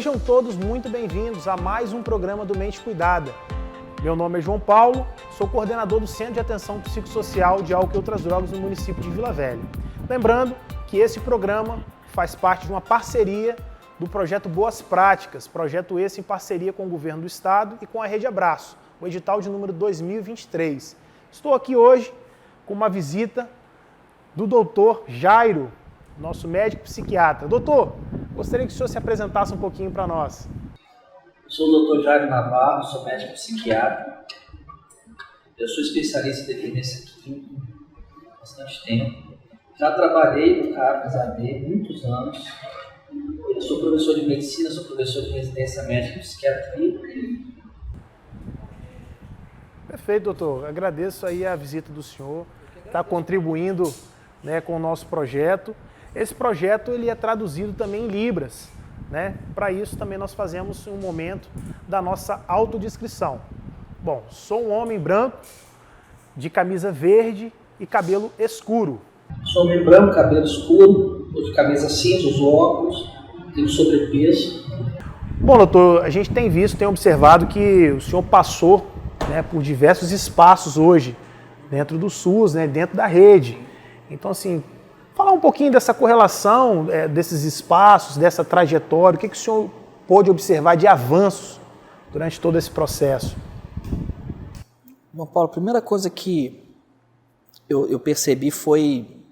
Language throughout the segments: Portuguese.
Sejam todos muito bem-vindos a mais um programa do Mente Cuidada. Meu nome é João Paulo, sou coordenador do Centro de Atenção Psicossocial de Álcool e Outras Drogas no município de Vila Velha. Lembrando que esse programa faz parte de uma parceria do projeto Boas Práticas, projeto esse em parceria com o Governo do Estado e com a Rede Abraço, o edital de número 2023. Estou aqui hoje com uma visita do doutor Jairo, nosso médico psiquiatra. Doutor, gostaria que o senhor se apresentasse um pouquinho para nós. Sou o doutor Jairo Navarro, sou médico psiquiatra. Eu sou especialista em dependência química há bastante tempo. Já trabalhei no CAPES AD muitos anos. Eu sou professor de medicina, sou professor de residência médica e psiquiatria. Perfeito, doutor. Agradeço aí a visita do senhor, está contribuindo, com o nosso projeto. Esse projeto ele é traduzido também em Libras. Para isso também nós fazemos um momento da nossa autodescrição. Bom, sou um homem branco, de camisa verde e cabelo escuro. Sou homem branco, cabelo escuro, de camisa cinza, uso óculos, tenho sobrepeso. Bom, doutor, a gente tem visto, tem observado que o senhor passou por diversos espaços hoje, dentro do SUS, dentro da rede. Então, assim, falar um pouquinho dessa correlação, desses espaços, dessa trajetória, o que o senhor pôde observar de avanços durante todo esse processo? Bom, Paulo, a primeira coisa que eu percebi foi,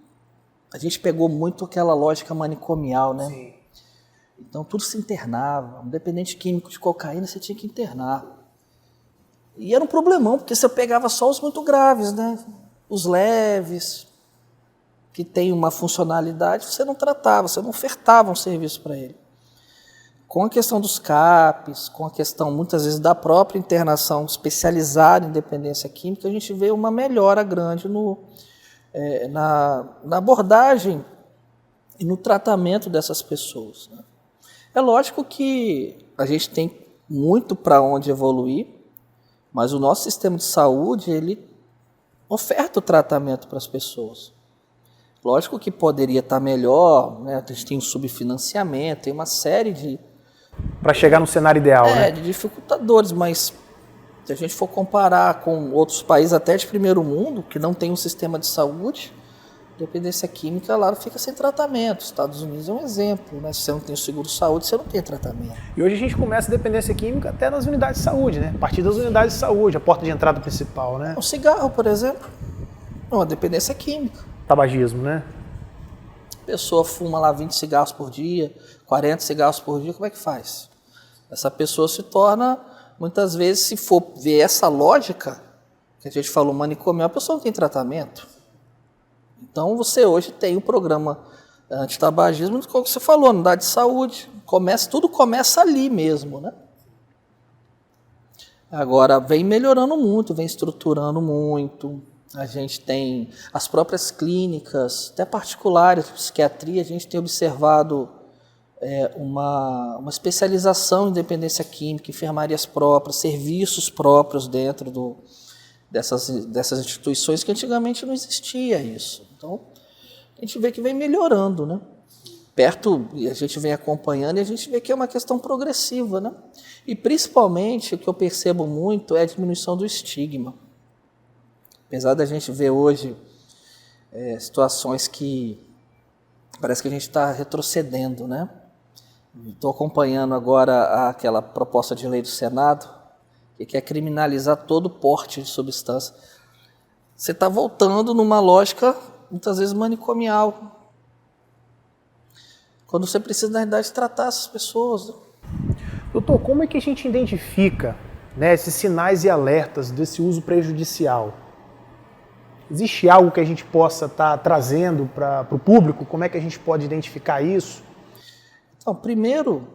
a gente pegou muito aquela lógica manicomial, né? Sim. Então tudo se internava, um dependente químico de cocaína você tinha que internar. E era um problemão, porque você pegava só os muito graves, né? Os leves, que tem uma funcionalidade, você não tratava, você não ofertava um serviço para ele. Com a questão dos CAPs, com a questão muitas vezes da própria internação especializada em dependência química, a gente vê uma melhora grande na abordagem e no tratamento dessas pessoas, né? É lógico que a gente tem muito para onde evoluir, mas o nosso sistema de saúde ele oferta o tratamento para as pessoas. Lógico que poderia estar melhor, né? A gente tem um subfinanciamento, tem uma série de... Para chegar no cenário ideal, de dificultadores, mas se a gente for comparar com outros países até de primeiro mundo, que não tem um sistema de saúde, dependência química lá fica sem tratamento. Estados Unidos é um exemplo, né? Se você não tem o seguro-saúde, você não tem tratamento. E hoje a gente começa a dependência química até nas unidades de saúde, A partir das unidades de saúde, a porta de entrada principal, O cigarro, por exemplo, é uma dependência química. Tabagismo, A pessoa fuma lá 20 cigarros por dia, 40 cigarros por dia, como é que faz? Essa pessoa se torna, muitas vezes, se for ver essa lógica, que a gente falou manicomial, a pessoa não tem tratamento. Então você hoje tem um programa antitabagismo, como você falou, unidade de saúde, tudo começa ali mesmo, né? Agora vem melhorando muito, vem estruturando muito. A gente tem as próprias clínicas, até particulares de psiquiatria, a gente tem observado uma especialização em dependência química, enfermarias próprias, serviços próprios dentro dessas instituições que antigamente não existia isso. Então, a gente vê que vem melhorando, né? A gente vem acompanhando e a gente vê que é uma questão progressiva, né? E principalmente o que eu percebo muito é a diminuição do estigma. Apesar da gente ver hoje situações que parece que a gente está retrocedendo, né? Estou acompanhando agora aquela proposta de lei do Senado que quer criminalizar todo porte de substância. Você está voltando numa lógica, muitas vezes, manicomial. Quando você precisa, na verdade, tratar essas pessoas. Doutor, como é que a gente identifica esses sinais e alertas desse uso prejudicial? Existe algo que a gente possa estar trazendo para o público? Como é que a gente pode identificar isso? Então, primeiro,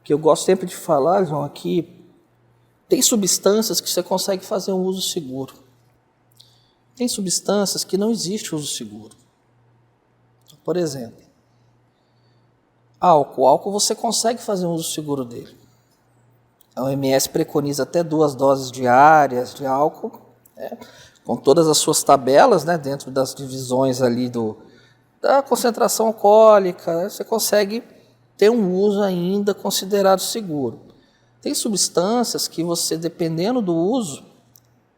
que eu gosto sempre de falar, João, aqui, tem substâncias que você consegue fazer um uso seguro. Tem substâncias que não existe uso seguro. Por exemplo, álcool você consegue fazer um uso seguro dele. A OMS preconiza até 2 doses diárias de álcool, com todas as suas tabelas, dentro das divisões ali da concentração alcoólica, você consegue tem um uso ainda considerado seguro. Tem substâncias que você, dependendo do uso,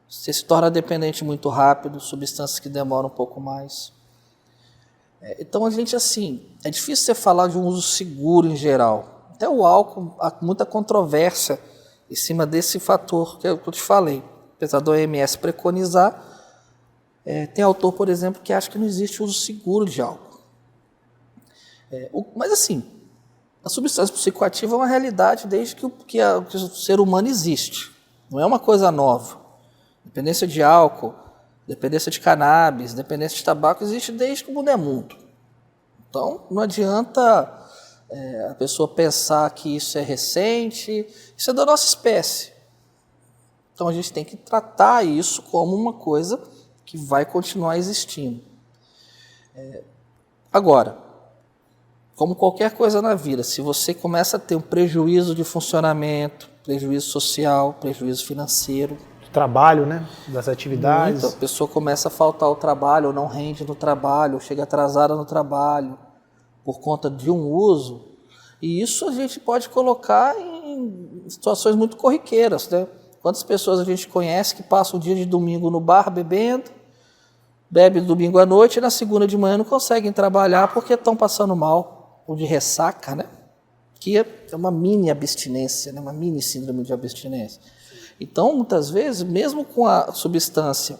você se torna dependente muito rápido, substâncias que demoram um pouco mais. Então, a gente, assim, é difícil você falar de um uso seguro em geral. Até o álcool, há muita controvérsia em cima desse fator que eu te falei. Apesar do OMS preconizar, tem autor, por exemplo, que acha que não existe uso seguro de álcool. Mas, assim, a substância psicoativa é uma realidade desde que o ser humano existe. Não é uma coisa nova. Dependência de álcool, dependência de cannabis, dependência de tabaco existe desde que o mundo é mundo. Então, não adianta a pessoa pensar que isso é recente, isso é da nossa espécie. Então, a gente tem que tratar isso como uma coisa que vai continuar existindo. Agora, como qualquer coisa na vida, se você começa a ter um prejuízo de funcionamento, prejuízo social, prejuízo financeiro, trabalho, né? Das atividades. A pessoa começa a faltar ao trabalho, ou não rende no trabalho, ou chega atrasada no trabalho, por conta de um uso. E isso a gente pode colocar em situações muito corriqueiras, né? Quantas pessoas a gente conhece que passam o dia de domingo no bar bebendo, bebe domingo à noite e na segunda de manhã não conseguem trabalhar porque estão passando mal, ou de ressaca, né? Que é uma mini abstinência, né? Uma mini síndrome de abstinência. Então, muitas vezes, mesmo com a substância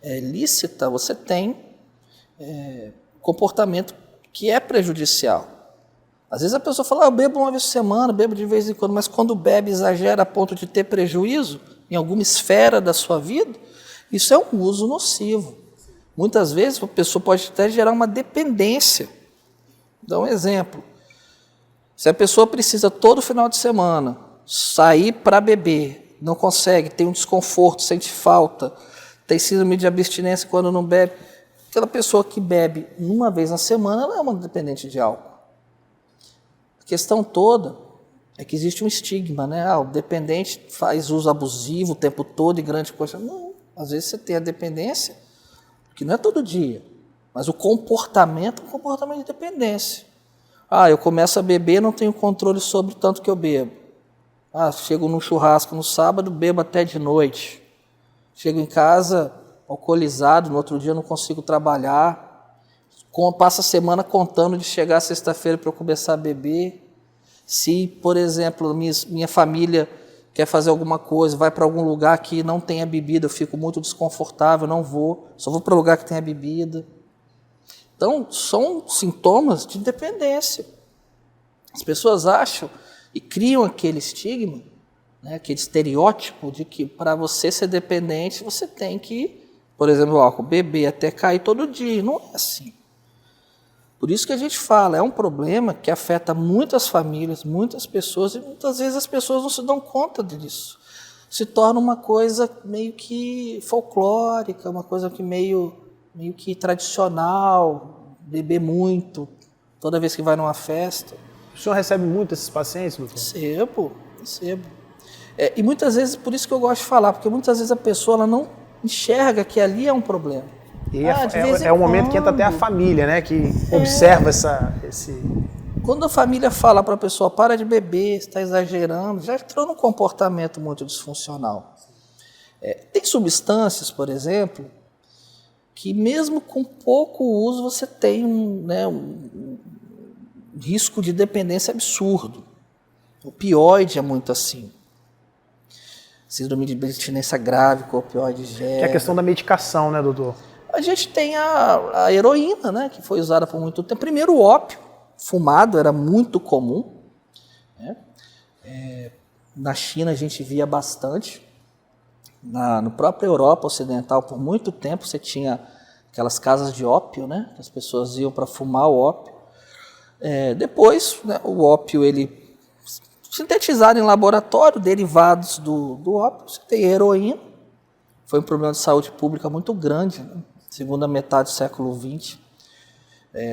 lícita, você tem comportamento que é prejudicial. Às vezes a pessoa fala, eu bebo uma vez por semana, bebo de vez em quando, mas quando bebe exagera a ponto de ter prejuízo em alguma esfera da sua vida, isso é um uso nocivo. Muitas vezes a pessoa pode até gerar uma dependência. Vou dar um exemplo. Se a pessoa precisa todo final de semana sair para beber, não consegue, tem um desconforto, sente falta, tem síndrome de abstinência quando não bebe, aquela pessoa que bebe uma vez na semana, ela é uma dependente de álcool. A questão toda é que existe um estigma, né? O dependente faz uso abusivo o tempo todo e grande coisa. Não, às vezes você tem a dependência, que não é todo dia, mas o comportamento é um comportamento de dependência. Eu começo a beber, não tenho controle sobre o tanto que eu bebo. Chego num churrasco no sábado, bebo até de noite. Chego em casa alcoolizado, no outro dia não consigo trabalhar. Passo a semana contando de chegar sexta-feira para eu começar a beber. Se, por exemplo, minha família quer fazer alguma coisa, vai para algum lugar que não tenha bebida, eu fico muito desconfortável, não vou, só vou para lugar que tenha bebida. Então, são sintomas de dependência. As pessoas acham e criam aquele estigma, né, aquele estereótipo de que para você ser dependente, você tem que, por exemplo, o álcool, beber até cair todo dia. Não é assim. Por isso que a gente fala, é um problema que afeta muitas famílias, muitas pessoas, e muitas vezes as pessoas não se dão conta disso. Se torna uma coisa meio que folclórica, uma coisa que meio que tradicional, beber muito, toda vez que vai numa festa. O senhor recebe muito esses pacientes, doutor? Recebo. E muitas vezes, por isso que eu gosto de falar, porque muitas vezes a pessoa ela não enxerga que ali é um problema. E é um momento que entra até a família, né, que observa esse... Quando a família fala para a pessoa, para de beber, está exagerando, já entrou num comportamento muito disfuncional. Tem substâncias, por exemplo, que mesmo com pouco uso você tem um risco de dependência absurdo. O opioide é muito assim. Síndrome de abstinência grave com opioide gera. Que é a questão da medicação, né, doutor? A gente tem a heroína, né, que foi usada por muito tempo. Primeiro, o ópio fumado era muito comum. Né? Na China a gente via bastante. Na própria Europa Ocidental, por muito tempo, você tinha aquelas casas de ópio, né, que as pessoas iam para fumar o ópio. Depois, né, o ópio, ele sintetizado em laboratório, derivados do ópio, você tem heroína. Foi um problema de saúde pública muito grande, né? Segunda metade do século XX,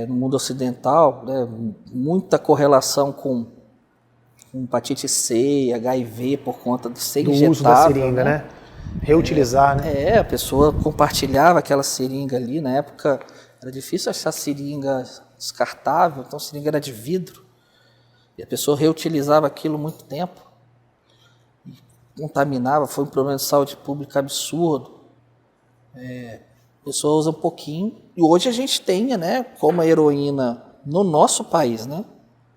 no mundo ocidental, né? Muita correlação com hepatite C, HIV, por conta de ser injetável. Do uso da seringa, né? Reutilizar, né? A pessoa compartilhava aquela seringa ali, na época era difícil achar seringa descartável, então a seringa era de vidro. E a pessoa reutilizava aquilo muito tempo, e contaminava, foi um problema de saúde pública absurdo. A pessoa usa um pouquinho, e hoje a gente tem, né, como a heroína no nosso país, né?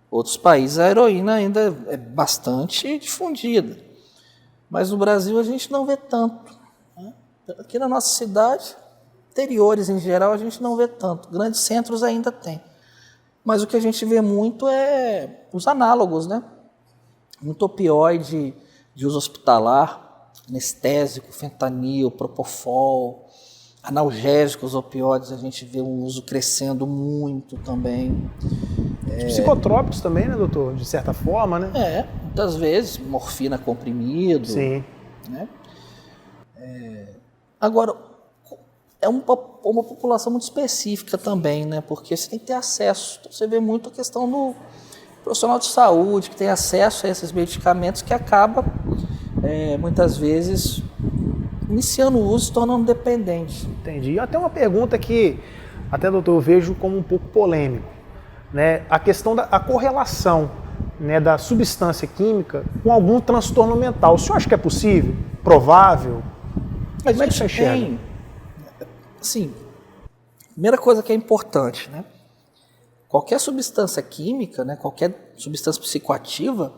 Outros países a heroína ainda é bastante difundida, mas no Brasil a gente não vê tanto, né? Aqui na nossa cidade, interiores em geral, a gente não vê tanto, grandes centros ainda tem. Mas o que a gente vê muito é os análogos, né? Muito opioide de uso hospitalar, anestésico, fentanil, propofol, analgésicos, opioides, a gente vê um uso crescendo muito também. Os psicotrópicos também, né, doutor? De certa forma, né? Muitas vezes, morfina comprimido. Sim. Né? Agora, é uma população muito específica também, né? Porque você tem que ter acesso. Então, você vê muito a questão do profissional de saúde, que tem acesso a esses medicamentos, que acaba, muitas vezes, iniciando o uso e se tornando dependente. Entendi. E até uma pergunta que, até, doutor, eu vejo como um pouco polêmico, né? A questão da correlação, né, da substância química com algum transtorno mental. O senhor acha que é possível? Provável? Como é que você enxerga? Assim, primeira coisa que é importante, né? Qualquer substância química, né, qualquer substância psicoativa,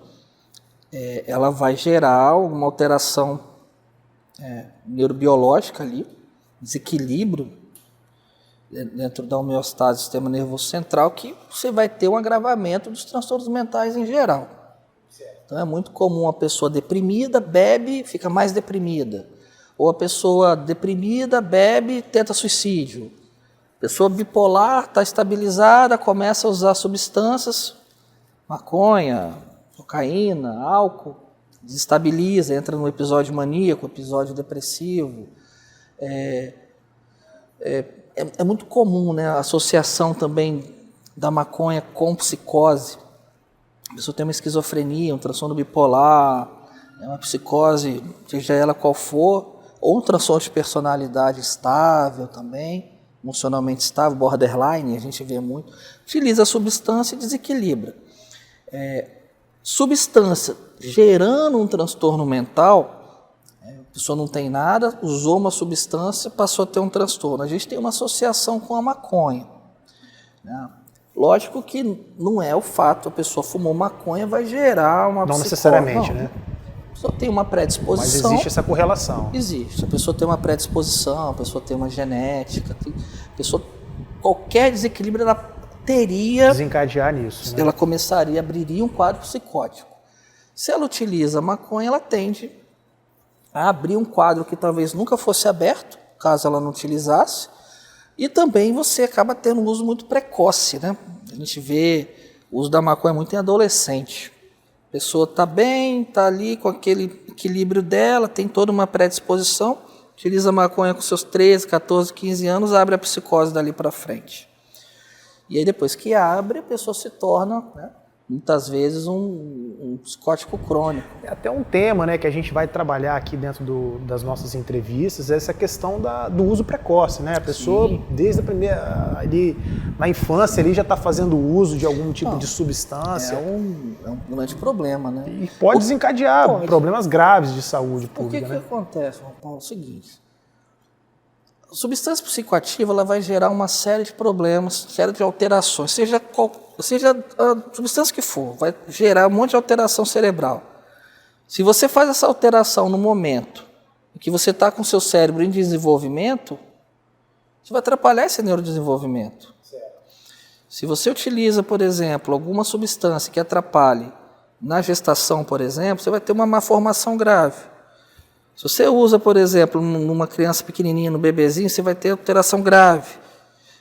ela vai gerar alguma alteração neurobiológica ali, desequilíbrio dentro da homeostase do sistema nervoso central, que você vai ter um agravamento dos transtornos mentais em geral. Então é muito comum a pessoa deprimida, bebe, fica mais deprimida. Ou a pessoa deprimida, bebe, tenta suicídio. A pessoa bipolar, está estabilizada, começa a usar substâncias, maconha, cocaína, álcool, desestabiliza, entra no episódio maníaco, episódio depressivo. É muito comum, né, a associação também da maconha com psicose. A pessoa tem uma esquizofrenia, um transtorno bipolar, uma psicose, seja ela qual for, ou um transtorno de personalidade estável também, emocionalmente estável, borderline, a gente vê muito. Utiliza a substância e desequilibra. Substância gerando um transtorno mental, a pessoa não tem nada, usou uma substância, passou a ter um transtorno. A gente tem uma associação com a maconha, né? Lógico que não é o fato, a pessoa fumou maconha vai gerar uma Não psicose. necessariamente, né? A pessoa tem uma predisposição. Mas existe essa correlação. Existe. A pessoa tem uma predisposição, a pessoa tem uma genética, qualquer desequilíbrio ela teria... Desencadear nisso, né? Ela começaria, abriria um quadro psicótico. Se ela utiliza maconha, ela tende a abrir um quadro que talvez nunca fosse aberto, caso ela não utilizasse, e também você acaba tendo um uso muito precoce, né? A gente vê o uso da maconha muito em adolescente. A pessoa está bem, está ali com aquele equilíbrio dela, tem toda uma predisposição, utiliza a maconha com seus 13, 14, 15 anos, abre a psicose dali para frente. E aí depois que abre, a pessoa se torna, né, muitas vezes um psicótico crônico. É até um tema, né, que a gente vai trabalhar aqui dentro das nossas entrevistas, essa questão do uso precoce, né? A pessoa, sim, desde a primeira, ali, na infância, ali, já está fazendo uso de algum tipo de substância. É um grande problema, né? E pode desencadear problemas graves de saúde pública. O que acontece, João Paulo? É o seguinte, a substância psicoativa ela vai gerar uma série de problemas, série de alterações, seja a substância que for, vai gerar um monte de alteração cerebral. Se você faz essa alteração no momento em que você está com o seu cérebro em desenvolvimento, você vai atrapalhar esse neurodesenvolvimento. Certo. Se você utiliza, por exemplo, alguma substância que atrapalhe na gestação, por exemplo, você vai ter uma má formação grave. Se você usa, por exemplo, numa criança pequenininha, no bebezinho, você vai ter alteração grave.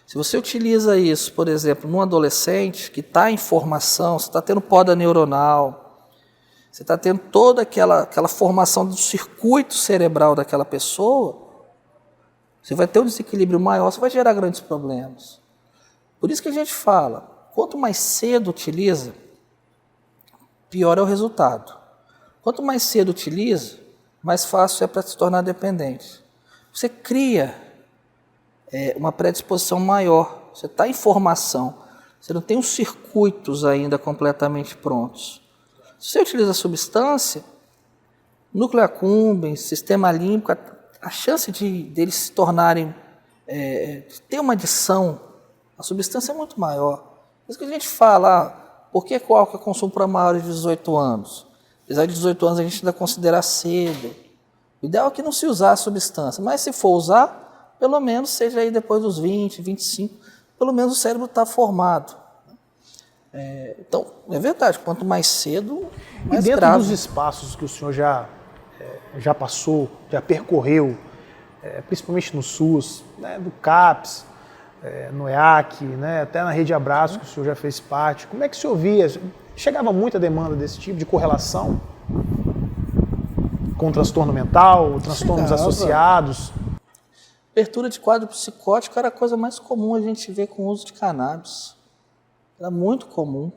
Se você utiliza isso, por exemplo, num adolescente que está em formação, você está tendo poda neuronal, você está tendo toda aquela formação do circuito cerebral daquela pessoa, você vai ter um desequilíbrio maior, você vai gerar grandes problemas. Por isso que a gente fala, quanto mais cedo utiliza, pior é o resultado. Quanto mais cedo utiliza, mais fácil é para se tornar dependente. Você cria uma predisposição maior, você está em formação. Você não tem os circuitos ainda completamente prontos. Se você utiliza a substância, núcleo accumbens, sistema límbico, a chance deles se tornarem, de ter uma adição, a substância é muito maior. Por isso que a gente fala, por que o álcool é consumo para maiores de 18 anos? Apesar de 18 anos a gente ainda considera cedo. O ideal é que não se usar a substância, mas se for usar, pelo menos seja aí depois dos 20, 25, pelo menos o cérebro está formado. Então, é verdade, quanto mais cedo, mais grave. E dentro grave. dos espaços que o senhor já passou, já percorreu, principalmente no SUS, né, do CAPS, no EAC, né, até na Rede Abraço, que o senhor já fez parte, como é que o senhor via? Chegava muita demanda desse tipo de correlação com transtorno mental, transtornos associados? Abertura de quadro psicótico era a coisa mais comum a gente ver com o uso de cannabis. Era muito comum.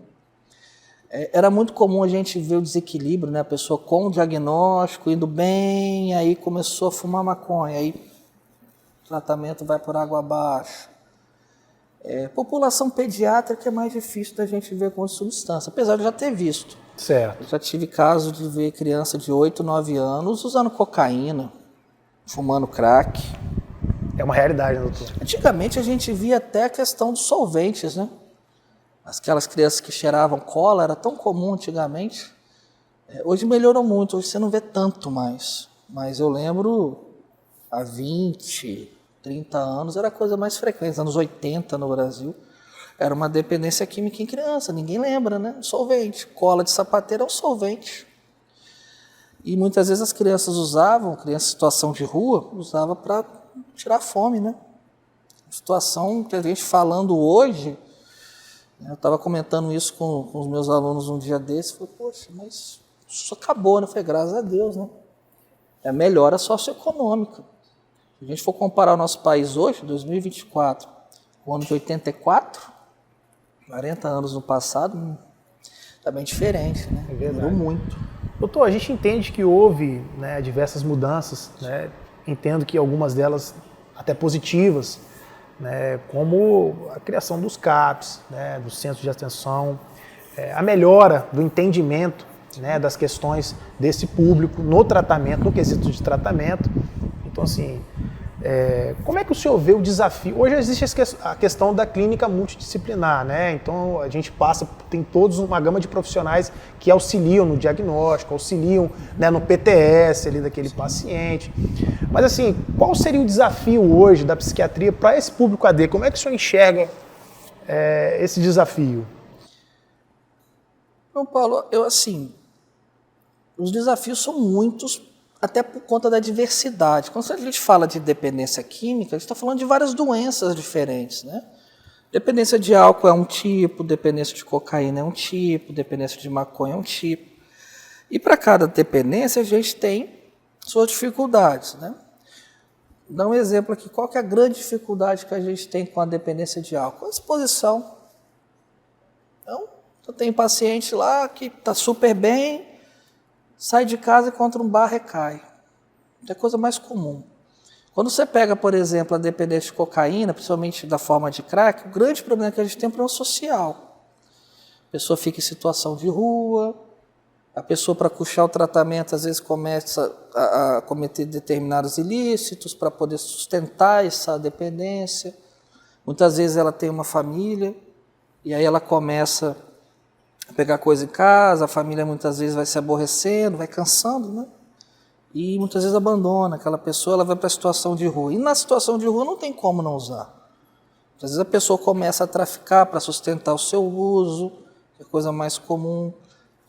Era muito comum a gente ver o desequilíbrio, né? A pessoa com o diagnóstico, indo bem, aí começou a fumar maconha, aí o tratamento vai por água abaixo. População pediátrica é mais difícil da gente ver com substância, apesar de já ter visto. Certo. Eu já tive caso de ver criança de 8, 9 anos usando cocaína, fumando crack. É uma realidade, né, doutor? Antigamente a gente via até a questão dos solventes, né? Aquelas crianças que cheiravam cola, era tão comum antigamente. Hoje melhorou muito, hoje você não vê tanto mais. Mas eu lembro, há 20, 30 anos, era a coisa mais frequente. Anos 80 no Brasil, era uma dependência química em criança, ninguém lembra, né? Solvente, cola de sapateiro é um solvente. E muitas vezes as crianças usavam, criança em situação de rua, usava para tirar fome, né? Situação que a gente falando hoje, eu estava comentando isso com os meus alunos um dia desses, falei, poxa, mas isso acabou, né? Eu falei, graças a Deus, né? É a melhora socioeconômica. Se a gente for comparar o nosso país hoje, 2024, o ano de 84, 40 anos no passado, está bem diferente, né? É verdade. Mudou muito. Doutor, a gente entende que houve, né, diversas mudanças, né? Entendo que algumas delas até positivas, né, como a criação dos CAPs, né, dos centros de atenção, a melhora do entendimento, né, das questões desse público no tratamento, no quesito de tratamento. Então, assim, como é que o senhor vê o desafio? Hoje existe a questão da clínica multidisciplinar, né? Então a gente tem todos uma gama de profissionais que auxiliam no diagnóstico, auxiliam, né, no PTS ali daquele paciente. Mas assim, qual seria o desafio hoje da psiquiatria para esse público AD? Como é que o senhor enxerga esse desafio? Não, Paulo, os desafios são muitos, até por conta da diversidade. Quando a gente fala de dependência química, a gente está falando de várias doenças diferentes, né? Dependência de álcool é um tipo, dependência de cocaína é um tipo, dependência de maconha é um tipo. E para cada dependência a gente tem suas dificuldades, né? Vou dar um exemplo aqui. Qual que é a grande dificuldade que a gente tem com a dependência de álcool? A exposição. Então, eu tenho paciente lá que está super bem, sai de casa e contra um bar recai. É a coisa mais comum. Quando você pega, por exemplo, a dependência de cocaína, principalmente da forma de crack, o grande problema que a gente tem é um problema social. A pessoa fica em situação de rua, a pessoa, para custear o tratamento, às vezes começa a cometer determinados ilícitos para poder sustentar essa dependência. Muitas vezes ela tem uma família, e aí ela começa a pegar coisa em casa, a família muitas vezes vai se aborrecendo, vai cansando, né? E muitas vezes abandona aquela pessoa, ela vai para a situação de rua. E na situação de rua não tem como não usar. Às vezes a pessoa começa a traficar para sustentar o seu uso, que é a coisa mais comum.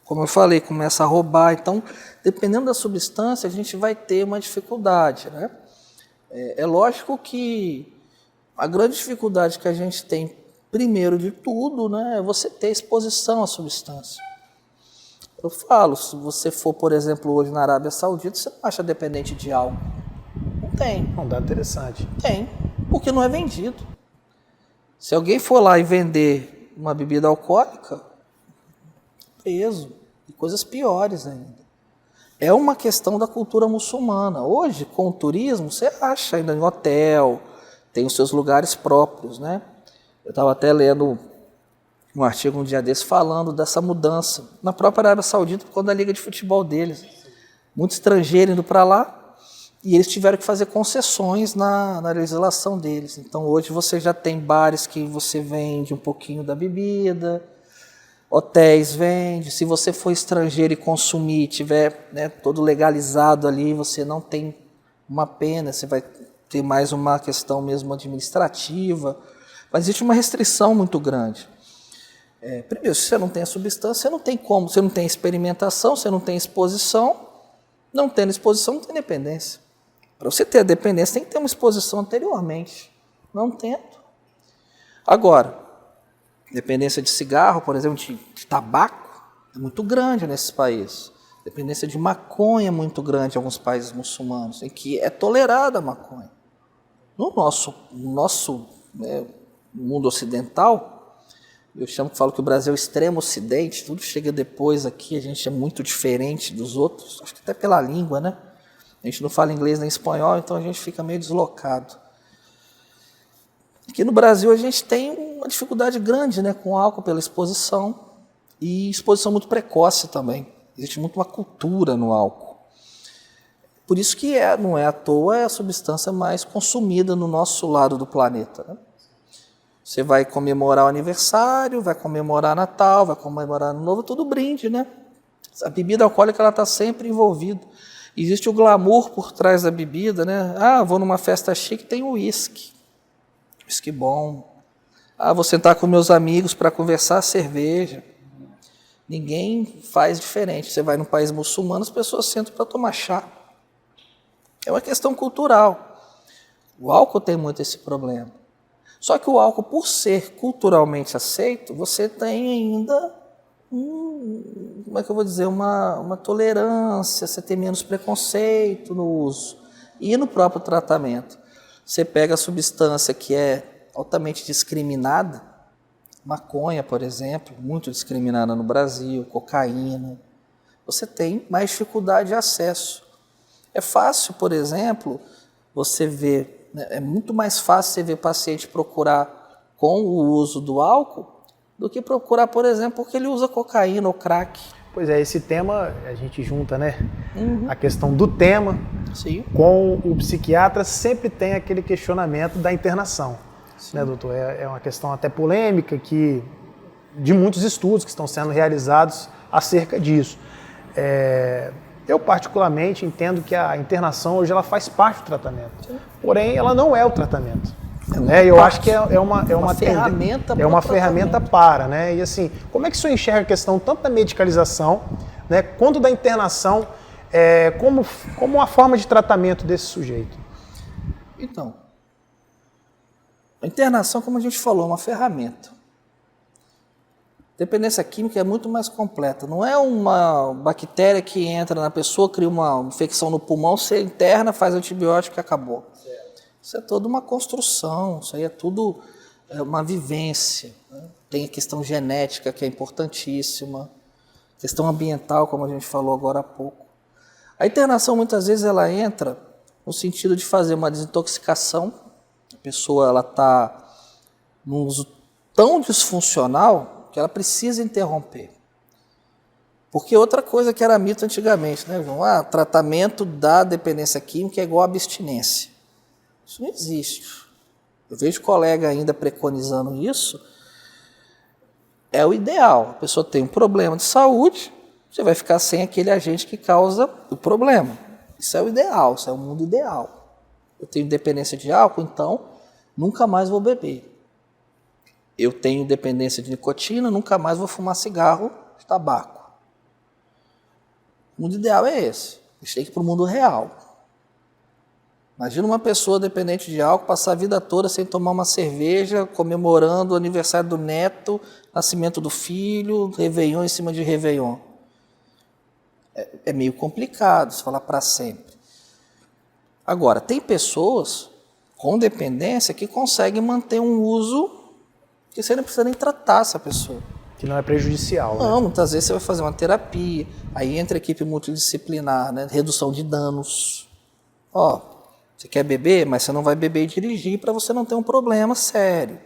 Como eu falei, começa a roubar. Então, dependendo da substância, a gente vai ter uma dificuldade, né? É lógico que a grande dificuldade que a gente tem, primeiro de tudo, né, é você ter exposição à substância. Eu falo, se você for, por exemplo, hoje na Arábia Saudita, você não acha dependente de álcool. Não tem. É um dado interessante. Tem, porque não é vendido. Se alguém for lá e vender uma bebida alcoólica, preso, e coisas piores ainda. É uma questão da cultura muçulmana. Hoje, com o turismo, você acha ainda em hotel, tem os seus lugares próprios, né? Eu estava até lendo um artigo um dia desse falando dessa mudança na própria Arábia Saudita por causa da liga de futebol deles. Muito estrangeiro indo para lá e eles tiveram que fazer concessões na legislação deles. Então hoje você já tem bares que você vende um pouquinho da bebida, hotéis vende. Se você for estrangeiro e consumir, tiver, né, todo legalizado ali, você não tem uma pena, você vai ter mais uma questão mesmo administrativa. Mas existe uma restrição muito grande. Primeiro, se você não tem a substância, você não tem como, você não tem experimentação, você não tem exposição, não tendo exposição, não tem dependência. Para você ter a dependência, tem que ter uma exposição anteriormente. Não tendo. Agora, dependência de cigarro, por exemplo, de tabaco, é muito grande nesses países. Dependência de maconha é muito grande em alguns países muçulmanos, em que é tolerada a maconha. No nosso mundo ocidental, eu falo que o Brasil é o extremo ocidente, tudo chega depois aqui, a gente é muito diferente dos outros, acho que até pela língua, né? A gente não fala inglês nem espanhol, então a gente fica meio deslocado. Aqui no Brasil a gente tem uma dificuldade grande, né, com álcool pela exposição, e exposição muito precoce também. Existe muito uma cultura no álcool. Por isso que não é à toa, é a substância mais consumida no nosso lado do planeta, né? Você vai comemorar o aniversário, vai comemorar Natal, vai comemorar Ano Novo, tudo brinde, né? A bebida alcoólica ela está sempre envolvida. Existe o glamour por trás da bebida, né? Ah, vou numa festa chique, tem o uísque. Uísque bom. Ah, vou sentar com meus amigos para conversar, cerveja. Ninguém faz diferente. Você vai num país muçulmano, as pessoas sentam para tomar chá. É uma questão cultural. O álcool tem muito esse problema. Só que o álcool, por ser culturalmente aceito, você tem ainda, como é que eu vou dizer, uma tolerância, você tem menos preconceito no uso. E no próprio tratamento. Você pega a substância que é altamente discriminada, maconha, por exemplo, muito discriminada no Brasil, cocaína, você tem mais dificuldade de acesso. É fácil, por exemplo, você ver, é muito mais fácil você ver paciente procurar com o uso do álcool do que procurar, por exemplo, porque ele usa cocaína ou crack. Pois é, esse tema, a gente junta, né? A questão do tema. Sim. Com o psiquiatra, sempre tem aquele questionamento da internação. Né, doutor? É uma questão até polêmica de muitos estudos que estão sendo realizados acerca disso. Eu, particularmente, entendo que a internação hoje ela faz parte do tratamento. Sim. Porém, ela não é o tratamento. Eu acho que é uma ferramenta é uma ferramenta para, né? E assim, como é que o senhor enxerga a questão tanto da medicalização, né, quanto da internação, como uma forma de tratamento desse sujeito? Então, a internação, como a gente falou, é uma ferramenta. Dependência química é muito mais completa. Não é uma bactéria que entra na pessoa, cria uma infecção no pulmão, você interna, faz antibiótico e acabou. Certo. Isso é toda uma construção, isso aí é tudo uma vivência. Né? Tem a questão genética, que é importantíssima. Questão ambiental, como a gente falou agora há pouco. A internação, muitas vezes, ela entra no sentido de fazer uma desintoxicação. A pessoa está num uso tão disfuncional que ela precisa interromper. Porque outra coisa que era mito antigamente, né, João? Tratamento da dependência química é igual a abstinência. Isso não existe. Eu vejo colega ainda preconizando isso. É o ideal. A pessoa tem um problema de saúde, você vai ficar sem aquele agente que causa o problema. Isso é o ideal, isso é o mundo ideal. Eu tenho dependência de álcool, então nunca mais vou beber. Eu tenho dependência de nicotina, nunca mais vou fumar cigarro de tabaco. O mundo ideal é esse. A gente tem que ir para o mundo real. Imagina uma pessoa dependente de álcool passar a vida toda sem tomar uma cerveja, comemorando o aniversário do neto, nascimento do filho, réveillon em cima de réveillon. É meio complicado se falar para sempre. Agora, tem pessoas com dependência que conseguem manter um uso que você não precisa nem tratar essa pessoa. Que não é prejudicial. Não, né? Muitas vezes você vai fazer uma terapia, aí entra a equipe multidisciplinar, né? Redução de danos. Você quer beber, mas você não vai beber e dirigir para você não ter um problema sério.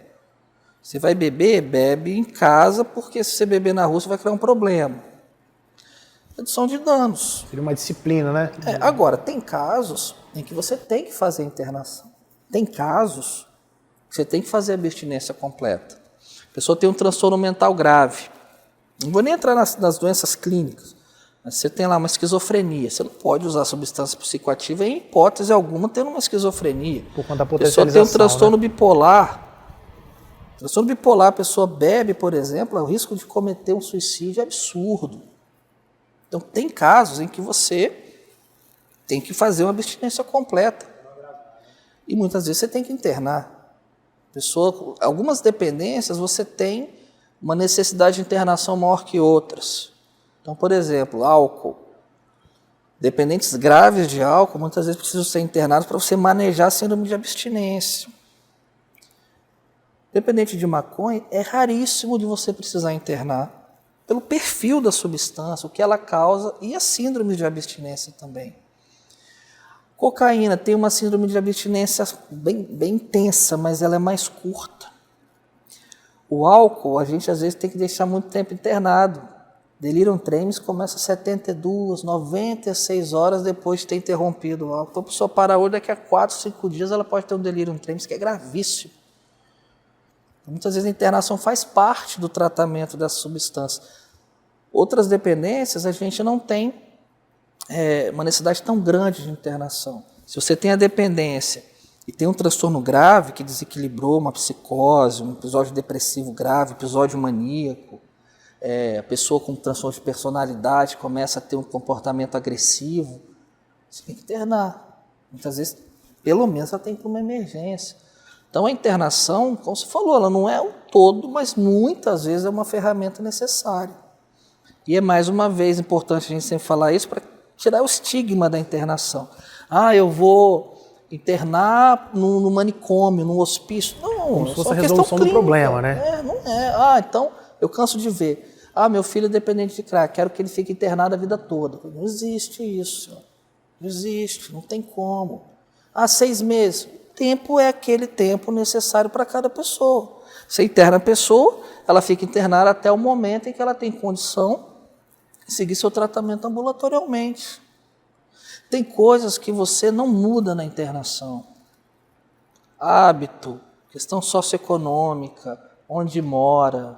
Você vai beber, bebe em casa, porque se você beber na rua, você vai criar um problema. Redução de danos. Seria uma disciplina, né? Agora, tem casos em que você tem que fazer internação. Tem casos que você tem que fazer a abstinência completa. A pessoa tem um transtorno mental grave. Não vou nem entrar nas doenças clínicas, mas você tem lá uma esquizofrenia. Você não pode usar substância psicoativa em hipótese alguma tendo uma esquizofrenia. Por conta da A pessoa potencialização, tem um transtorno né? bipolar. Transtorno bipolar, a pessoa bebe, por exemplo, o risco de cometer um suicídio é absurdo. Então, tem casos em que você tem que fazer uma abstinência completa. E muitas vezes você tem que internar. Algumas dependências você tem uma necessidade de internação maior que outras. Então, por exemplo, álcool. Dependentes graves de álcool muitas vezes precisam ser internados para você manejar a síndrome de abstinência. Dependente de maconha, é raríssimo de você precisar internar pelo perfil da substância, o que ela causa e a síndrome de abstinência também. Cocaína tem uma síndrome de abstinência bem intensa, mas ela é mais curta. O álcool, a gente às vezes tem que deixar muito tempo internado. Delirium tremens começa 72, 96 horas depois de ter interrompido o álcool. Então, a pessoa para hoje, daqui a 4, 5 dias, ela pode ter um delirium tremens, que é gravíssimo. Muitas vezes a internação faz parte do tratamento dessa substância. Outras dependências, a gente não tem uma necessidade tão grande de internação. Se você tem a dependência e tem um transtorno grave que desequilibrou uma psicose, um episódio depressivo grave, episódio maníaco, a pessoa com transtorno de personalidade começa a ter um comportamento agressivo, você tem que internar. Muitas vezes, pelo menos, ela tem que ir para uma emergência. Então, a internação, como você falou, ela não é um todo, mas muitas vezes é uma ferramenta necessária. E é, mais uma vez, importante a gente sempre falar isso para tirar o estigma da internação. Eu vou internar no manicômio, no hospício. Não, como se fosse a resolução do problema, né? Não é. Então, eu canso de ver. Meu filho é dependente de crack, quero que ele fique internado a vida toda. Não existe isso. Não existe, não tem como. 6 meses. Tempo é aquele tempo necessário para cada pessoa. Você interna a pessoa, ela fica internada até o momento em que ela tem condição de seguir seu tratamento ambulatorialmente. Tem coisas que você não muda na internação. Hábito, questão socioeconômica, onde mora.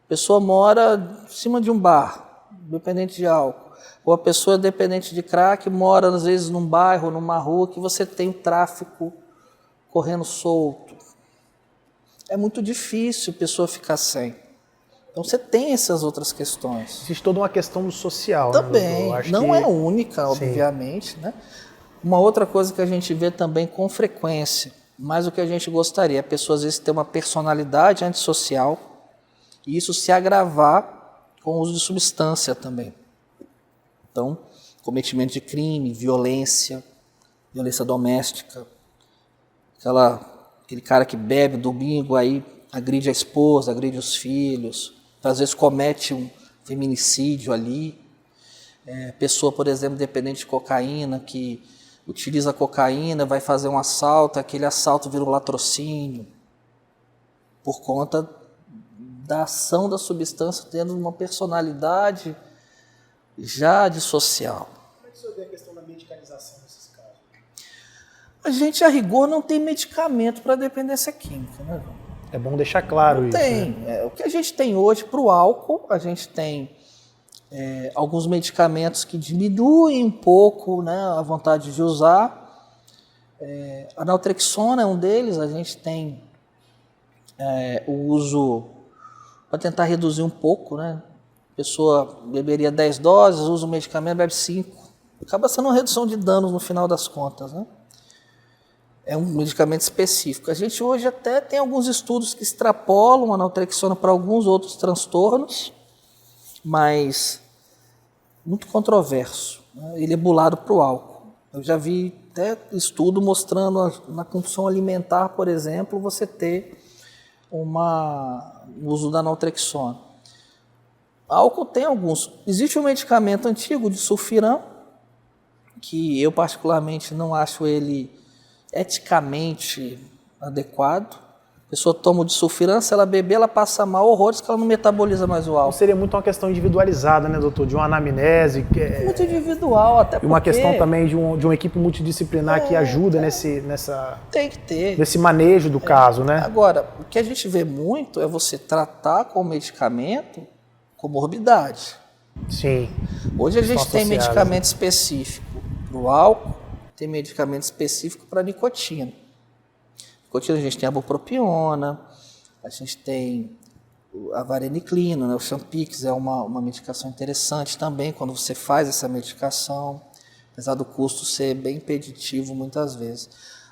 A pessoa mora em cima de um bar, dependente de álcool. Ou a pessoa dependente de crack mora, às vezes, num bairro, numa rua, que você tem o tráfico correndo solto. É muito difícil a pessoa ficar sem. Então, você tem essas outras questões. Existe toda uma questão do social. Também, né, não é única, obviamente. Né? Uma outra coisa que a gente vê também com frequência, mais do que a gente gostaria, a pessoa às vezes ter uma personalidade antissocial e isso se agravar com o uso de substância também. Então, cometimento de crime, violência doméstica, aquele cara que bebe domingo, aí agride a esposa, agride os filhos, às vezes comete um feminicídio ali. Pessoa, por exemplo, dependente de cocaína, que utiliza a cocaína, vai fazer um assalto, aquele assalto vira um latrocínio, por conta da ação da substância tendo uma personalidade já dissocial. Como é que você vê a questão da medicalização nesses casos? A gente, a rigor, não tem medicamento para dependência química, né, João? É bom deixar claro isso. Tem. Né? O que a gente tem hoje para o álcool, a gente tem alguns medicamentos que diminuem um pouco, né, a vontade de usar. A naltrexona é um deles, a gente tem o uso para tentar reduzir um pouco, né? A pessoa beberia 10 doses, usa o medicamento, bebe 5. Acaba sendo uma redução de danos no final das contas, né? É um medicamento específico. A gente hoje até tem alguns estudos que extrapolam a naltrexona para alguns outros transtornos, mas muito controverso. Né? Ele é bulado para o álcool. Eu já vi até estudo mostrando na compulsão alimentar, por exemplo, você ter o uso da naltrexona. Álcool tem alguns. Existe um medicamento antigo de sulfiram, que eu particularmente não acho ele eticamente adequado. pessoa toma o disulfiram, se ela beber, ela passa mal, horrores que ela não metaboliza mais o Então álcool. seria muito uma questão individualizada, né, doutor? De uma anamnese. Muito individual, até porque... E uma questão também de uma equipe multidisciplinar que ajuda Tem que ter. nesse manejo do caso, né? Agora, o que a gente vê muito é você tratar com o medicamento comorbidade. Sim. Hoje a gente Estão tem associadas, medicamento específico para o álcool, tem medicamento específico para nicotina. Nicotina a gente tem a bupropiona, a gente tem a vareniclina, né? O Champix é uma medicação interessante também quando você faz essa medicação, apesar do custo ser bem impeditivo muitas vezes.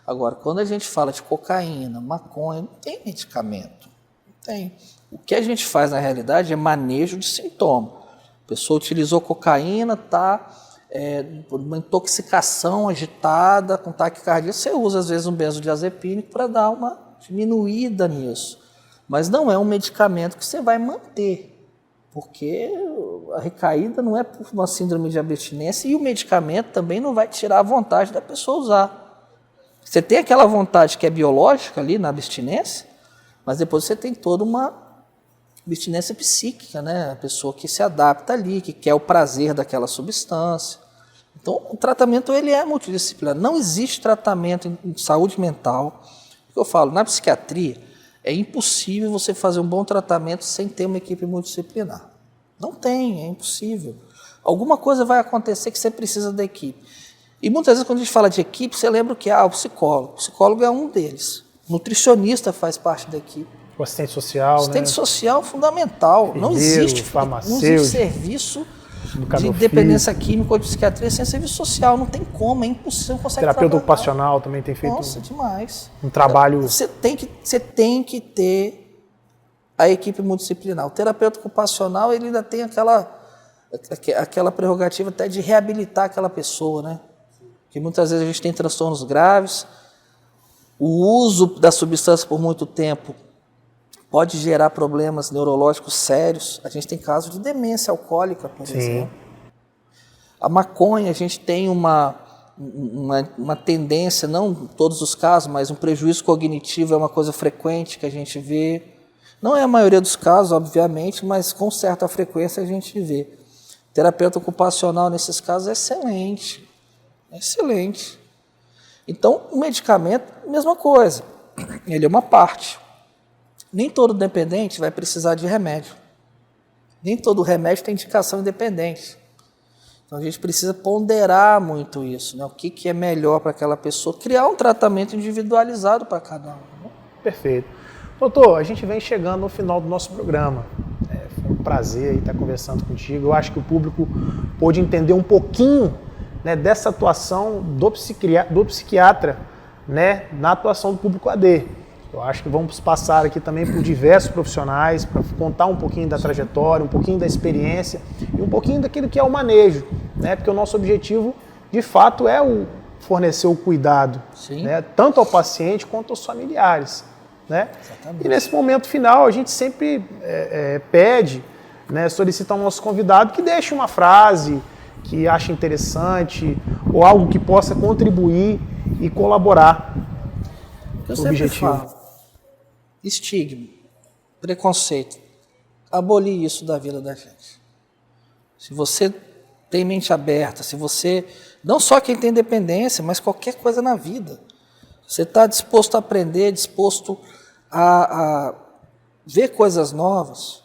Agora, quando a gente fala de cocaína, maconha, não tem medicamento, não tem. O que a gente faz na realidade é manejo de sintoma. A pessoa utilizou cocaína, está uma intoxicação agitada, com taquicardia, você usa às vezes um benzodiazepínico para dar uma diminuída nisso. Mas não é um medicamento que você vai manter, porque a recaída não é por uma síndrome de abstinência e o medicamento também não vai tirar a vontade da pessoa usar. Você tem aquela vontade que é biológica ali na abstinência, mas depois você tem toda uma abstinência psíquica, né? A pessoa que se adapta ali, que quer o prazer daquela substância. Então, o tratamento ele é multidisciplinar. Não existe tratamento em saúde mental. O que eu falo, na psiquiatria, é impossível você fazer um bom tratamento sem ter uma equipe multidisciplinar. Não tem, é impossível. Alguma coisa vai acontecer que você precisa da equipe. E muitas vezes, quando a gente fala de equipe, você lembra que o psicólogo. O psicólogo é um deles. O nutricionista faz parte da equipe. O assistente social, assistente social fundamental. Não existe serviço de dependência química ou de psiquiatria sem serviço social. Não tem como, é impossível. Terapeuta ocupacional também tem feito demais. Um trabalho... Você tem que ter a equipe multidisciplinar. O terapeuta ocupacional ele ainda tem aquela prerrogativa até de reabilitar aquela pessoa, né? Porque muitas vezes a gente tem transtornos graves, o uso da substância por muito tempo pode gerar problemas neurológicos sérios. A gente tem casos de demência alcoólica, por exemplo. A maconha, a gente tem uma tendência, não em todos os casos, mas um prejuízo cognitivo é uma coisa frequente que a gente vê. Não é a maioria dos casos, obviamente, mas com certa frequência a gente vê. O terapeuta ocupacional nesses casos é excelente. É excelente. Então, o medicamento, mesma coisa. Ele é uma parte. Nem todo dependente vai precisar de remédio. Nem todo remédio tem indicação independente. Então a gente precisa ponderar muito isso, né? O que é melhor para aquela pessoa, criar um tratamento individualizado para cada um. Né? Perfeito. Doutor, a gente vem chegando no final do nosso programa. Foi um prazer estar conversando contigo. Eu acho que o público pôde entender um pouquinho, né, dessa atuação do psiquiatra, né, na atuação do público AD. Eu acho que vamos passar aqui também por diversos profissionais para contar um pouquinho da trajetória, um pouquinho da experiência e um pouquinho daquilo que é o manejo, né? Porque o nosso objetivo, de fato, é fornecer o cuidado, né? Tanto ao paciente quanto aos familiares, né? E nesse momento final, a gente sempre pede, né, solicita ao nosso convidado que deixe uma frase que ache interessante ou algo que possa contribuir e colaborar com o objetivo. Estigma, preconceito, abolir isso da vida da gente. Se você tem mente aberta, se você, não só quem tem dependência, mas qualquer coisa na vida, você está disposto a aprender, disposto a ver coisas novas,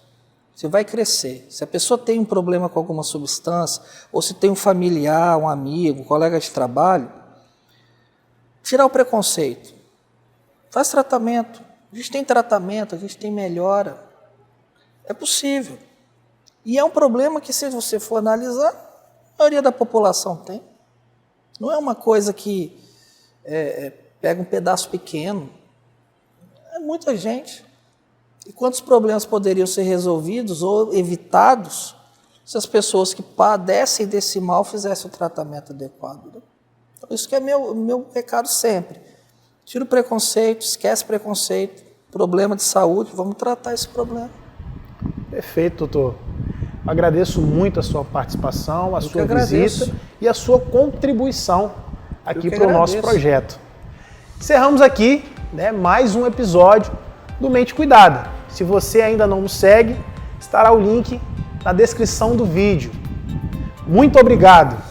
você vai crescer. Se a pessoa tem um problema com alguma substância, ou se tem um familiar, um amigo, um colega de trabalho, tirar o preconceito. Faz tratamento. A gente tem tratamento, a gente tem melhora. É possível. E é um problema que, se você for analisar, a maioria da população tem. Não é uma coisa que pega um pedaço pequeno. É muita gente. E quantos problemas poderiam ser resolvidos ou evitados se as pessoas que padecem desse mal fizessem o tratamento adequado? Né? Então, isso que é meu recado sempre. Tira o preconceito, esquece preconceito, problema de saúde, vamos tratar esse problema. Perfeito, doutor. Agradeço muito a sua participação, a sua visita e a sua contribuição aqui para o nosso projeto. Encerramos aqui, né, mais um episódio do Mente Cuidada. Se você ainda não nos segue, estará o link na descrição do vídeo. Muito obrigado!